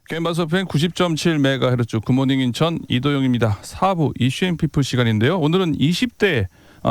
게임바스 FM 90.7MHz 굿모닝 인천 이도영입니다. 4부 이슈앤피플 시간인데요. 오늘은 20대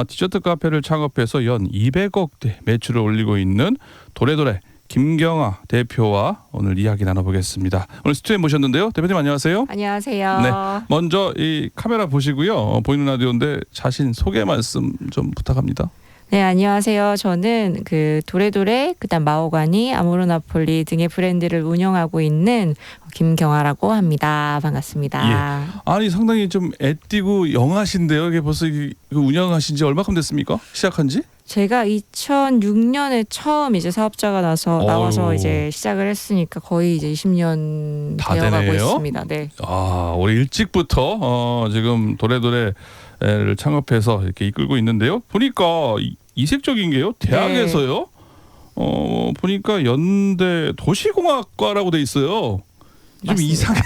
디저트 카페를 창업해서 연 200억대 매출을 올리고 있는 도레도레 김경아 대표와 오늘 이야기 나눠보겠습니다. 오늘 스튜디오에 모셨는데요. 대표님 안녕하세요. 안녕하세요. 네, 먼저 이 카메라 보시고요. 보이는 라디오인데 자신 소개 말씀 좀 부탁합니다. 네, 안녕하세요. 저는 그 도레도레, 그다음 마호가니, 아모르나폴리 등의 브랜드를 운영하고 있는 김경아라고 합니다. 반갑습니다. 예. 아니 상당히 좀 애띠고 영하신데요. 이게 벌써 운영하신 지 얼마큼 됐습니까? 시작한 지? 제가 2006년에 처음 이제 사업자가 나와서 이제 시작을 했으니까 거의 이제 20년 다 되어가고 되네요? 있습니다. 네. 아, 우리 일찍부터 지금 도레도레를 창업해서 이렇게 이끌고 있는데요. 보니까 이색적인 게요. 대학에서요. 보니까 연대 도시공학과라고 돼 있어요. 좀 맞습니다. 이상해.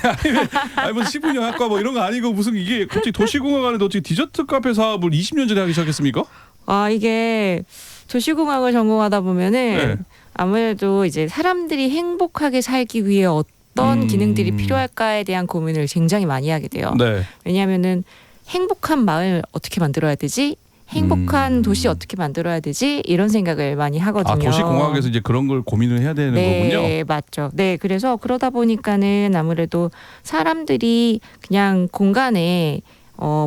아니 뭐 시군영학과 뭐 이런 거 아니고 무슨 이게 갑자기 도시공학과는데 어떻게 디저트 카페 사업을 20년 전에 하기 시작했습니까? 아, 이게 도시공학을 전공하다 보면은 네. 아무래도 이제 사람들이 행복하게 살기 위해 어떤 기능들이 필요할까에 대한 고민을 굉장히 많이 하게 돼요. 네. 왜냐하면은 행복한 마을 어떻게 만들어야 되지? 행복한 도시 어떻게 만들어야 되지? 이런 생각을 많이 하거든요. 아, 도시공학에서 이제 그런 걸 고민을 해야 되는 거군요. 네, 맞죠. 네, 그래서 그러다 보니까는 아무래도 사람들이 그냥 공간에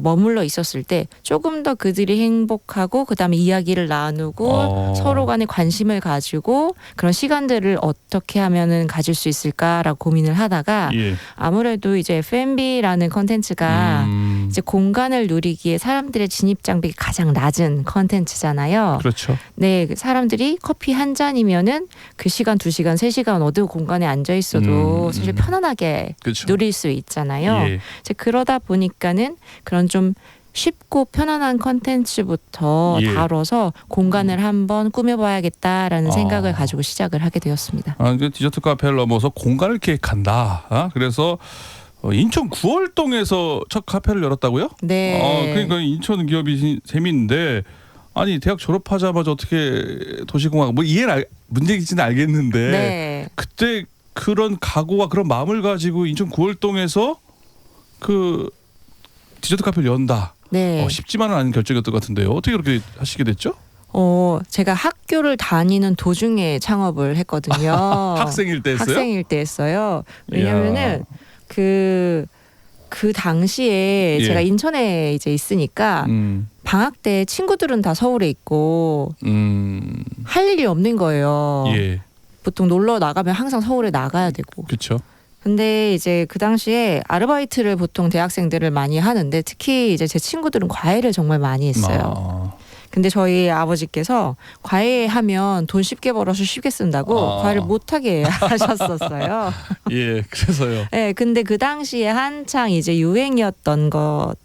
머물러 있었을 때 조금 더 그들이 행복하고 그다음에 이야기를 나누고 서로 간에 관심을 가지고 그런 시간들을 어떻게 하면은 가질 수 있을까라고 고민을 하다가 예. 아무래도 이제 F&B라는 컨텐츠가 이제 공간을 누리기에 사람들의 진입 장벽이 가장 낮은 컨텐츠잖아요. 그렇죠. 네, 사람들이 커피 한 잔이면은 그 시간, 2시간, 3시간 어느 공간에 앉아 있어도 사실 편안하게 그렇죠. 누릴 수 있잖아요. 예. 이제 그러다 보니까는 그런 좀 쉽고 편안한 컨텐츠부터 예. 다뤄서 공간을 한번 꾸며봐야겠다라는 아. 생각을 가지고 시작을 하게 되었습니다. 그 디저트 카페를 넘어서 공간을 계획한다. 그래서 인천 구월동에서 첫 카페를 열었다고요? 네. 그러니까 인천 기업이 재미있는데 아니 대학 졸업하자마자 어떻게 도시공학 뭐 문제인지는 알겠는데 네. 그때 그런 각오와 그런 마음을 가지고 인천 구월동에서 그 디저트 카페를 연다. 네. 쉽지만은 않은 결정이었던 것 같은데요. 어떻게 그렇게 하시게 됐죠? 제가 학교를 다니는 도중에 창업을 했거든요. 학생일 때 했어요? 학생일 때 했어요. 왜냐면은 그 당시에 예. 제가 인천에 이제 있으니까 방학 때 친구들은 다 서울에 있고 할 일이 없는 거예요. 예. 보통 놀러 나가면 항상 서울에 나가야 되고. 그렇죠. 근데 이제 그 당시에 아르바이트를 보통 대학생들을 많이 하는데 특히 이제 제 친구들은 과외를 정말 많이 했어요. 근데 저희 아버지께서 과외하면 돈 쉽게 벌어서 쉽게 쓴다고 과외를 못하게 하셨었어요. 예, 그래서요. 네, 근데 그 당시에 한창 이제 유행이었던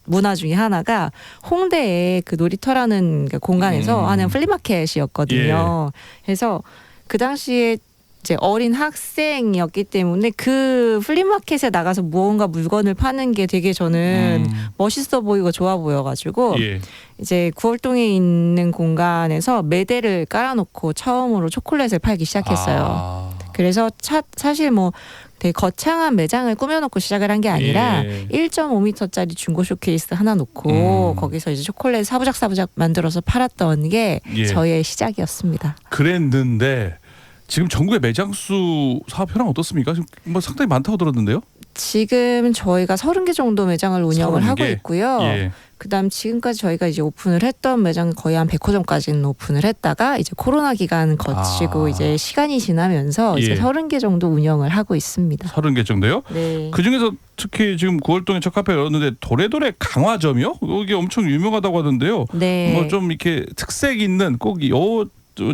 문화 중에 하나가 홍대에 그 놀이터라는 공간에서 하는 플리마켓이었거든요. 그래서 그 당시에 이제 어린 학생이었기 때문에 그 플리마켓에 나가서 무언가 물건을 파는 게 되게 저는 멋있어 보이고 좋아 보여가지고 예. 이제 구월동에 있는 공간에서 매대를 깔아놓고 처음으로 초콜릿을 팔기 시작했어요. 그래서 사실 뭐 되게 거창한 매장을 꾸며놓고 시작을 한 게 아니라 1.5m짜리 중고 쇼케이스 하나 놓고 거기서 이제 초콜릿 사부작사부작 만들어서 팔았던 게 저의 시작이었습니다. 그랬는데 지금 전국의 매장 수 사업 현황 어떻습니까? 지금 뭐 상당히 많다고 들었는데요. 지금 저희가 30개 정도 매장을 운영을 30개? 하고 있고요. 예. 그다음 지금까지 저희가 이제 오픈을 했던 매장 거의 한 100호점까지는 오픈을 했다가 이제 코로나 기간 거치고 이제 시간이 지나면서 이제 30개 정도 운영을 하고 있습니다. 30개 정도요? 네. 그 중에서 특히 지금 9월동에 첫 카페 열었는데 도레도레 강화점이요? 이게 엄청 유명하다고 하던데요. 네. 뭐 좀 이렇게 특색 있는 꼭 요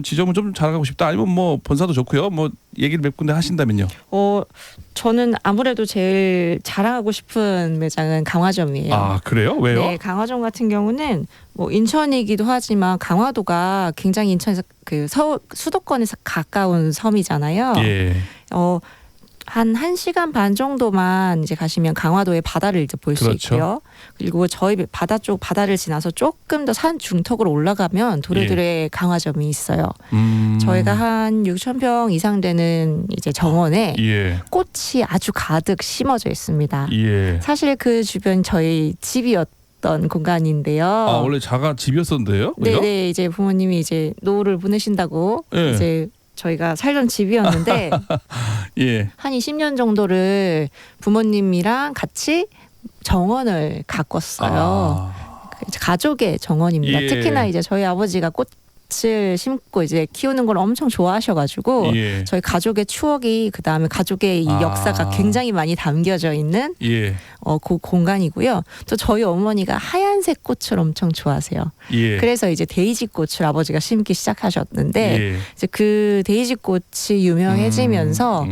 지점은 좀 자랑하고 싶다. 아니면 뭐 본사도 좋고요. 뭐 얘기를 몇 군데 하신다면요. 저는 아무래도 제일 자랑하고 싶은 매장은 강화점이에요. 아, 그래요? 왜요? 네, 강화점 같은 경우는 뭐 인천이기도 하지만 강화도가 굉장히 인천에서 그 수도권에서 가까운 섬이잖아요. 예. 한 1시간 반 정도만 이제 가시면 강화도의 바다를 이제 볼 수 그렇죠. 있고요. 그리고 저희 바다를 지나서 조금 더 산 중턱으로 올라가면 도레도레 강화점이 있어요. 저희가 한 6,000평 이상 되는 이제 정원에 예. 꽃이 아주 가득 심어져 있습니다. 예. 사실 그 주변 저희 집이었던 공간인데요. 아, 원래 자가 집이었었는데요? 그죠? 네네, 이제 부모님이 이제 노후를 보내신다고 예. 이제 저희가 살던 집이었는데 예. 한 20년 정도를 부모님이랑 같이 정원을 가꿨어요. 아. 가족의 정원입니다. 예. 특히나 이제 저희 아버지가 꽃을 심고 이제 키우는 걸 엄청 좋아하셔가지고 예. 저희 가족의 추억이 그 다음에 가족의 이 아. 역사가 굉장히 많이 담겨져 있는 예. 그 공간이고요. 또 저희 어머니가 하얀색 꽃을 엄청 좋아하세요. 예. 그래서 이제 데이지 꽃을 아버지가 심기 시작하셨는데 예. 이제 그 데이지 꽃이 유명해지면서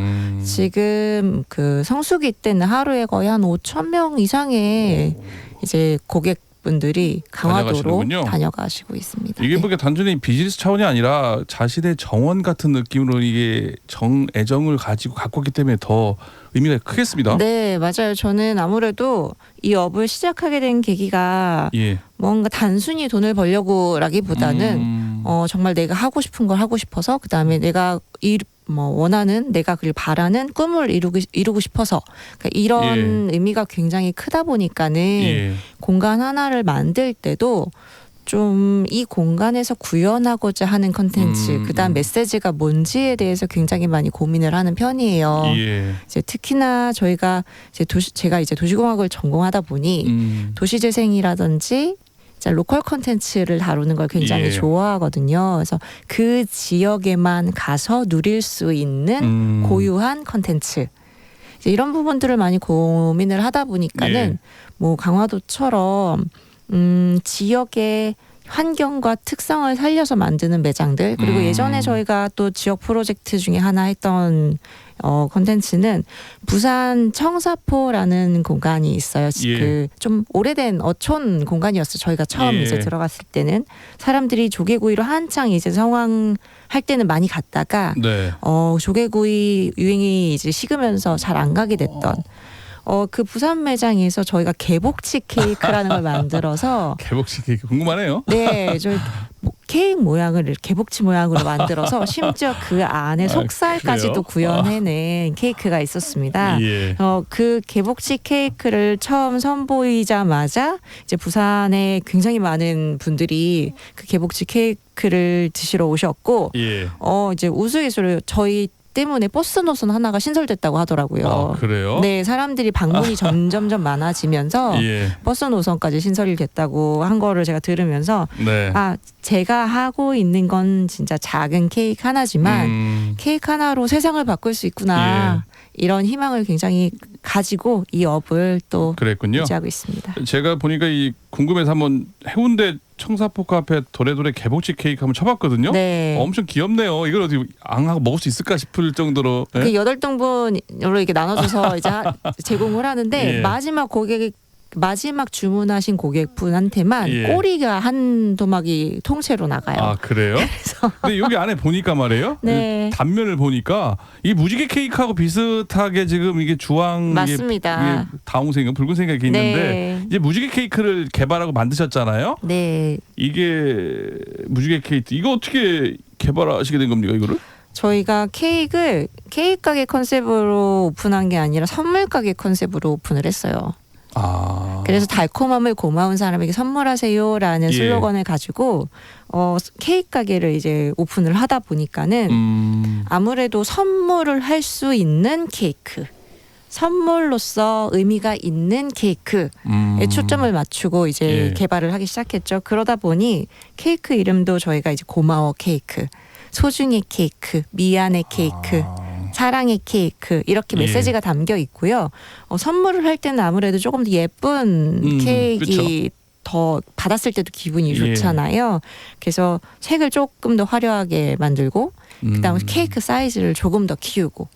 지금 그 성수기 때는 하루에 거의 한 5,000명 이상의 이제 고객분들이 강화도로 다녀가시는군요. 다녀가시고 있습니다. 이게 네. 뭐 단순히 비즈니스 차원이 아니라 자신의 정원 같은 느낌으로 이게 애정을 가지고 갖고 있기 때문에 더 의미가 크겠습니다. 네, 맞아요. 저는 아무래도 이 업을 시작하게 된 계기가 예. 뭔가 단순히 돈을 벌려고라기보다는 정말 내가 하고 싶은 걸 하고 싶어서 그 다음에 내가 원하는 내가 그걸 바라는 꿈을 이루고 싶어서 그러니까 이런 의미가 굉장히 크다 보니까는 예. 공간 하나를 만들 때도 좀 이 공간에서 구현하고자 하는 컨텐츠 그다음 메시지가 뭔지에 대해서 굉장히 많이 고민을 하는 편이에요. 예. 이제 특히나 저희가 제가 이제 도시공학을 전공하다 보니 도시재생이라든지 로컬 컨텐츠를 다루는 걸 굉장히 예. 좋아하거든요. 그래서 그 지역에만 가서 누릴 수 있는 고유한 컨텐츠 이런 부분들을 많이 고민을 하다 보니까는 예. 뭐 강화도처럼 지역의 환경과 특성을 살려서 만드는 매장들 그리고 예전에 저희가 또 지역 프로젝트 중에 하나 했던 컨텐츠는 부산 청사포라는 공간이 있어요. 예. 그 좀 오래된 어촌 공간이었어요. 저희가 처음 예. 이제 들어갔을 때는 사람들이 조개구이로 한창 이제 성황할 때는 많이 갔다가 네. 조개구이 유행이 이제 식으면서 잘 안 가게 됐던 그 부산 매장에서 저희가 개복치 케이크라는 걸 만들어서 개복식 케이크 궁금하네요. 네, 저희 케이크 모양을 개복치 모양으로 만들어서 심지어 그 안에 속살까지도 그래요? 구현해낸 케이크가 있었습니다. 예. 그 개복치 케이크를 처음 선보이자마자 이제 부산에 굉장히 많은 분들이 그 개복치 케이크를 드시러 오셨고 예. 이제 우스갯소리로 저희 때문에 버스 노선 하나가 신설됐다고 하더라고요. 아, 그래요? 네, 사람들이 방문이 점점점 많아지면서 예. 버스 노선까지 신설이 됐다고 한 거를 제가 들으면서 네. 제가 하고 있는 건 진짜 작은 케이크 하나지만 케이크 하나로 세상을 바꿀 수 있구나. 이런 희망을 굉장히 가지고 이 업을 또 그랬군요. 유지하고 있습니다. 제가 보니까 이 궁금해서 한번 해운대 청사포 카페 도레도레 개복치 케이크 한번 쳐봤거든요. 네. 엄청 귀엽네요. 이걸 어떻게 앙하고 먹을 수 있을까 싶을 정도로. 그 8등분으로 이렇게 나눠줘서 이제 제공을 하는데 예. 마지막 주문하신 고객분한테만 예. 꼬리가 한 토막이 통째로 나가요. 아, 그래요? 근데 여기 안에 보니까 말이에요. 네. 단면을 보니까 이 무지개 케이크하고 비슷하게 지금 이게 주황 맞습니다. 이게 다홍색인가 붉은색이 이렇게 있는데 네. 이제 무지개 케이크를 개발하고 만드셨잖아요. 네. 이게 무지개 케이크 이거 어떻게 개발하시게 된 겁니까 이거를? 저희가 케이크 가게 컨셉으로 오픈한 게 아니라 선물 가게 컨셉으로 오픈을 했어요. 아. 그래서 달콤함을 고마운 사람에게 선물하세요라는 예. 슬로건을 가지고 케이크 가게를 이제 오픈을 하다 보니까는 아무래도 선물을 할 수 있는 케이크, 선물로서 의미가 있는 케이크에 초점을 맞추고 이제 예. 개발을 하기 시작했죠. 그러다 보니 케이크 이름도 저희가 이제 고마워 케이크, 소중의 케이크, 미안의 케이크. 사랑의 케이크 이렇게 예. 메시지가 담겨 있고요. 선물을 할 때는 아무래도 조금 더 예쁜 케이크 더 받았을 때도 기분이 예. 좋잖아요. 그래서 색을 조금 더 화려하게 만들고 그다음에 케이크 사이즈를 조금 더 키우고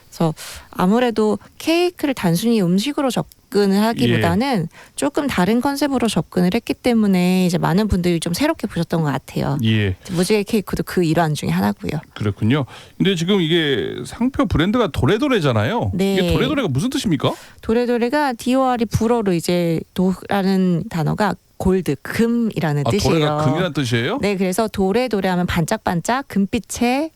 그래서 아무래도 케이크를 단순히 음식으로 접근을 하기보다는 조금 다른 컨셉으로 접근을 했기 때문에 이제 많은 분들이 좀 새롭게 보셨던 것 같아요. 예. 무지개 케이크도 그 일환 중에 하나고요. 그렇군요. 근데 지금 이게 상표 브랜드가 도레도레잖아요. 네. 이게 도레도레가 무슨 뜻입니까? 도레도레가 DOR이 불어로 이제 도라는 단어가 골드, 금이라는 뜻이에요. 도레가 금이라는 뜻이에요? 네, 그래서 도레도레 하면 반짝반짝 금빛의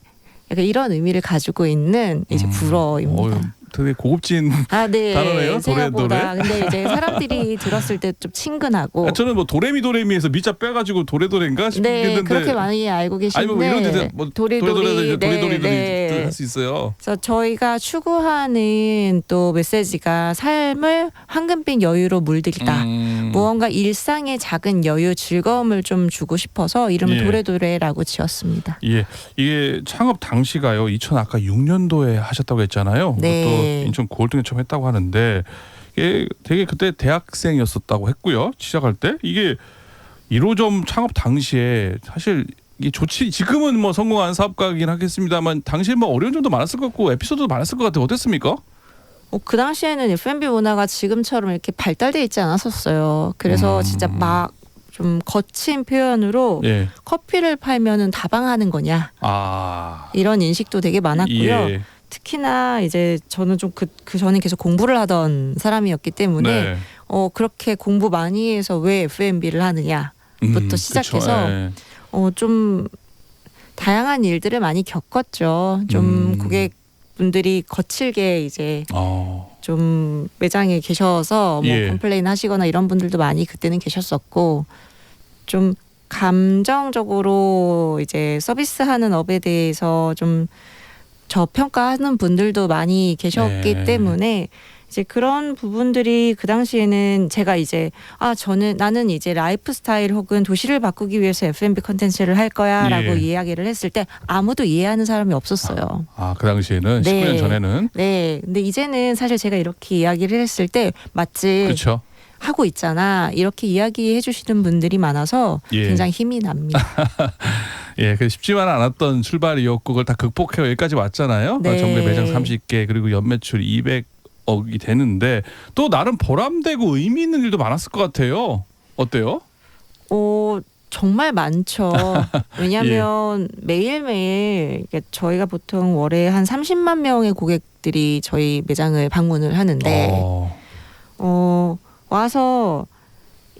약간 이런 의미를 가지고 있는 이제 불어입니다. 어휴, 되게 고급진 네. 단어네요. 생각보다. 근데 이제 사람들이 들었을 때 좀 친근하고. 저는 뭐 도레미에서 미자 빼가지고 도레도레인가 싶겠는데. 네, 그렇게 많이 알고 계신데. 아니 뭐 이런 데서 뭐 도레도레 네. 할 수 있어요. 그래서 저희가 추구하는 또 메시지가 삶을 황금빛 여유로 물들이다. 무언가 일상의 작은 여유, 즐거움을 좀 주고 싶어서 이름을 예. 도레도레라고 지었습니다. 예, 이게 창업 당시가요. 2006년도에 하셨다고 했잖아요. 네. 또 인천 고을동에 처음 했다고 하는데 이게 되게 그때 대학생이었었다고 했고요. 시작할 때 이게 1호점 창업 당시에 사실 이게 좋지 지금은 뭐 성공한 사업가이긴 하겠습니다만 당시에 뭐 어려운 점도 많았을 것 같고 에피소드도 많았을 것 같아요. 어땠습니까? 그 당시에는 F&B 문화가 지금처럼 이렇게 발달돼 있지 않았었어요. 그래서 진짜 막 좀 거친 표현으로 예. 커피를 팔면은 다방하는 거냐 이런 인식도 되게 많았고요. 예. 특히나 이제 저는 좀 그 전에 계속 공부를 하던 사람이었기 때문에 네. 그렇게 공부 많이 해서 왜 F&B를 하느냐부터 시작해서 그쵸, 예. 좀 다양한 일들을 많이 겪었죠. 좀 고객분들이 거칠게 이제 좀 매장에 계셔서 뭐 예. 컴플레인 하시거나 이런 분들도 많이 그때는 계셨었고 좀 감정적으로 이제 서비스하는 업에 대해서 좀 저평가하는 분들도 많이 계셨기 네. 때문에 이제 그런 부분들이 그 당시에는 제가 이제 나는 이제 라이프 스타일 혹은 도시를 바꾸기 위해서 F&B 컨텐츠를 할 거야라고 예. 이야기를 했을 때 아무도 이해하는 사람이 없었어요. 그 당시에는 네. 19년 전에는 네. 근데 이제는 사실 제가 이렇게 이야기를 했을 때 맞지 그렇죠. 하고 있잖아. 이렇게 이야기해 주시는 분들이 많아서 예. 굉장히 힘이 납니다. 예, 그 쉽지만 않았던 출발이었고 그걸 다 극복해 여기까지 왔잖아요. 네. 전국에 매장 30개 그리고 연매출 200억이 되는데 또 나름 보람되고 의미 있는 일도 많았을 것 같아요. 어때요? 정말 많죠. 왜냐하면 매일매일 저희가 보통 월에 한 30만 명의 고객들이 저희 매장을 방문을 하는데 와서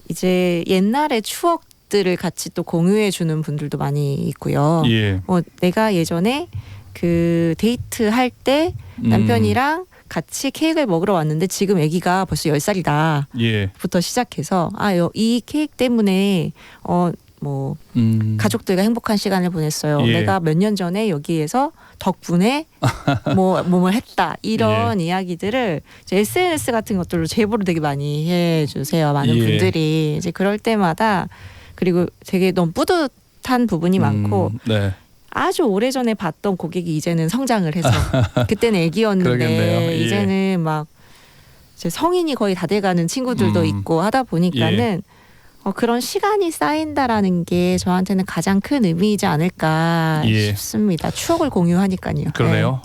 이제 옛날의 추억들을 같이 또 공유해 주는 분들도 많이 있고요. 예. 내가 예전에 그 데이트 할 때 남편이랑 같이 케이크를 먹으러 왔는데 지금 아기가 벌써 10살이다. 예. 부터 시작해서 이 케이크 때문에 가족들과 행복한 시간을 보냈어요. 예. 내가 몇 년 전에 여기에서 덕분에 뭐뭘 했다 이런 이야기들을 이제 SNS 같은 것들로 제보를 되게 많이 해주세요. 많은 예. 분들이 이제 그럴 때마다 그리고 되게 너무 뿌듯한 부분이 많고 네. 아주 오래전에 봤던 고객이 이제는 성장을 해서 그때는 애기였는데 그러겠네요. 예. 이제는 막 이제 성인이 거의 다 돼가는 친구들도 있고 하다 보니까는 그런 시간이 쌓인다라는 게 저한테는 가장 큰 의미이지 않을까 싶습니다. 추억을 공유하니까요. 그러네요.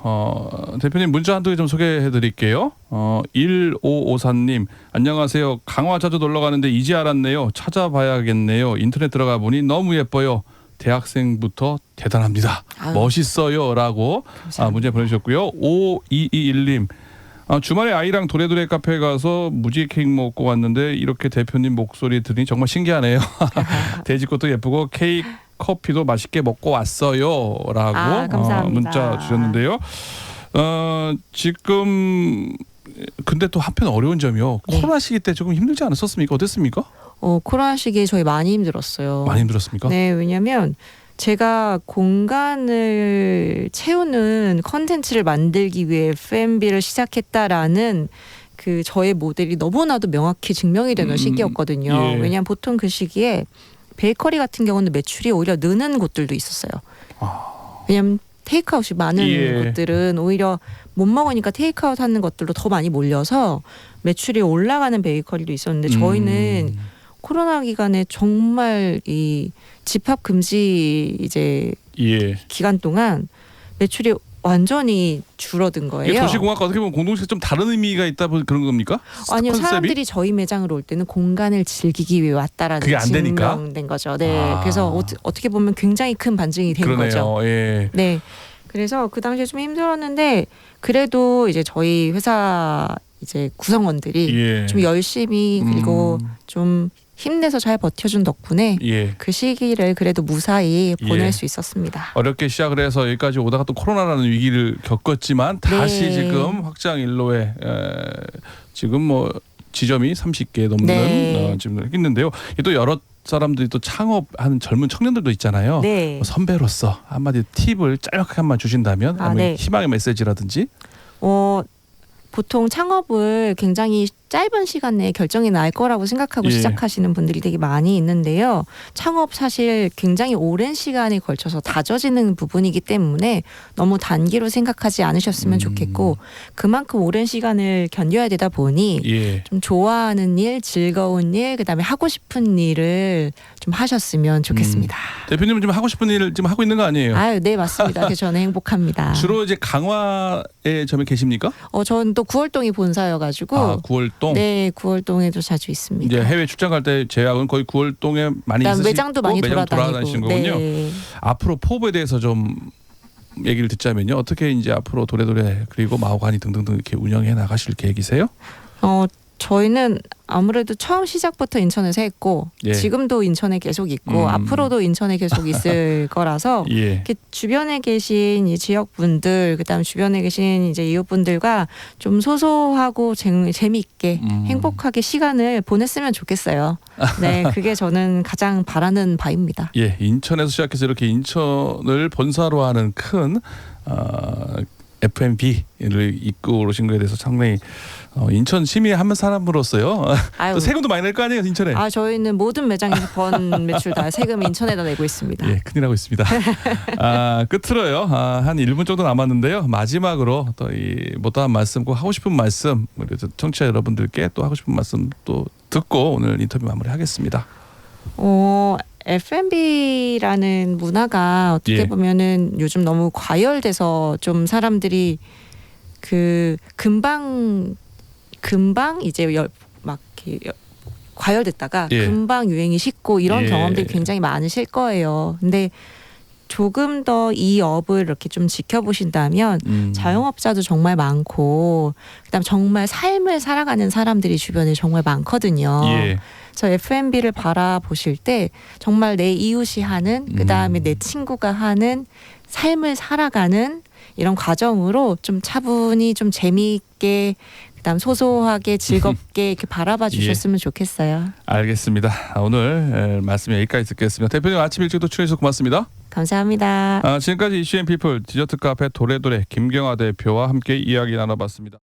대표님 문자 한두 개 좀 소개해 드릴게요. 1554님 안녕하세요. 강화 자주 놀러 가는데 이제 알았네요. 찾아봐야겠네요. 인터넷 들어가 보니 너무 예뻐요. 대학생부터 대단합니다. 멋있어요라고 문제 보내주셨고요. 5221님 주말에 아이랑 도레도레 카페 가서 무지개 케이크 먹고 왔는데 이렇게 대표님 목소리 들으니 정말 신기하네요. 돼지꽃도 예쁘고 케이크 커피도 맛있게 먹고 왔어요라고 감사합니다. 문자 주셨는데요. 지금 근데 또 한편 어려운 점이요. 네. 코로나 시기 때 조금 힘들지 않았었습니까? 어땠습니까? 코로나 시기에 저희 많이 힘들었어요. 많이 힘들었습니까? 네, 왜냐하면 제가 공간을 채우는 컨텐츠를 만들기 위해 F&B를 시작했다라는 그 저의 모델이 너무나도 명확히 증명이 되는 시기였거든요. 예. 왜냐하면 보통 그 시기에 베이커리 같은 경우는 매출이 오히려 느는 곳들도 있었어요. 왜냐하면 테이크아웃이 많은 곳들은 오히려 못 먹으니까 테이크아웃 하는 것들로 더 많이 몰려서 매출이 올라가는 베이커리도 있었는데 저희는 코로나 기간에 정말 이 집합 금지 이제 기간 동안 매출이 완전히 줄어든 거예요. 이게 도시공학과 어떻게 보면 공동체가 좀 다른 의미가 있다 보니 그런 겁니까? 아니요, 컨셉이? 사람들이 저희 매장으로 올 때는 공간을 즐기기 위해 왔다라는 그게 안 되니까? 증명된 거죠. 네, 아. 그래서 어떻게 보면 굉장히 큰 반증이 된 그러네요. 거죠. 예. 네, 그래서 그 당시에 좀 힘들었는데 그래도 이제 저희 회사 이제 구성원들이 예. 좀 열심히 그리고 좀 힘내서 잘 버텨준 덕분에 예. 그 시기를 그래도 무사히 보낼 예. 수 있었습니다. 어렵게 시작을 해서 여기까지 오다가 또 코로나라는 위기를 겪었지만 다시 네. 지금 확장 일로에 지금 뭐 지점이 30개 넘는 네. 지금 있는데요. 또 여러 사람들이 또 창업하는 젊은 청년들도 있잖아요. 네. 뭐 선배로서 한마디 팁을 짧게 한번 주신다면 아, 네. 희망의 메시지라든지. 보통 창업을 굉장히 짧은 시간 내에 결정이 날 거라고 생각하고 예. 시작하시는 분들이 되게 많이 있는데요. 창업 사실 굉장히 오랜 시간에 걸쳐서 다져지는 부분이기 때문에 너무 단기로 생각하지 않으셨으면 좋겠고 그만큼 오랜 시간을 견뎌야 되다 보니 예. 좀 좋아하는 일, 즐거운 일, 그다음에 하고 싶은 일을 좀 하셨으면 좋겠습니다. 대표님은 지금 하고 싶은 일을 지금 하고 있는 거 아니에요? 아유, 네, 맞습니다. 그래서 저는 행복합니다. 주로 이제 강화에 점에 계십니까? 저는 또 구월동이 본사여가지고 아, 9월동. 네, 구월동에도 자주 있습니다. 이제 해외 출장 갈 때 제약은 거의 9월동에 많이 그다음 있으시고 매장도 많이 돌아다니시는 돌아다니고. 거군요. 네. 앞으로 포부에 대해서 좀 얘기를 듣자면요. 어떻게 이제 앞으로 도래도래 그리고 마호가니 등등등 이렇게 운영해 나가실 계획이세요? 저희는 아무래도 처음 시작부터 인천에서 했고 예. 지금도 인천에 계속 있고 앞으로도 인천에 계속 있을 거라서 예. 이렇게 주변에 계신 이 지역분들 그다음 주변에 계신 이제 이웃분들과 좀 소소하고 재미있게 행복하게 시간을 보냈으면 좋겠어요. 네, 그게 저는 가장 바라는 바입니다. 예, 인천에서 시작해서 이렇게 인천을 본사로 하는 큰 F&B를 이끌고 오신 거에 대해서 상당히 인천 시민의 한 사람으로서요. 아유, 또 세금도 많이 낼 거 아니에요, 인천에. 저희는 모든 매장에서 번 매출 다 세금 인천에다 내고 있습니다. 예, 큰일 나고 있습니다. 끝으로요. 한 1분 정도 남았는데요. 마지막으로 또 이 못다한 말씀, 꼭 하고 싶은 말씀, 우리 청취자 여러분들께 또 하고 싶은 말씀 또 듣고 오늘 인터뷰 마무리하겠습니다. F&B라는 문화가 어떻게 예. 보면은 요즘 너무 과열돼서 좀 사람들이 그 금방 이제 막 이렇게 과열됐다가 예. 금방 유행이 식고 이런 예. 경험들이 굉장히 많으실 거예요. 근데 조금 더 이 업을 이렇게 좀 지켜보신다면 자영업자도 정말 많고 그다음 정말 삶을 살아가는 사람들이 주변에 정말 많거든요. 예. 저 F&B를 바라보실 때 정말 내 이웃이 하는 그다음에 내 친구가 하는 삶을 살아가는 이런 과정으로 좀 차분히 좀 재미있게 그다음 소소하게 즐겁게 이렇게 바라봐 주셨으면 좋겠어요. 알겠습니다. 오늘 말씀 여기까지 듣겠습니다. 대표님 아침 일찍도 출연해주셔서 고맙습니다. 감사합니다. 지금까지 이슈앤피플 디저트 카페 도래도래 김경아 대표와 함께 이야기 나눠봤습니다.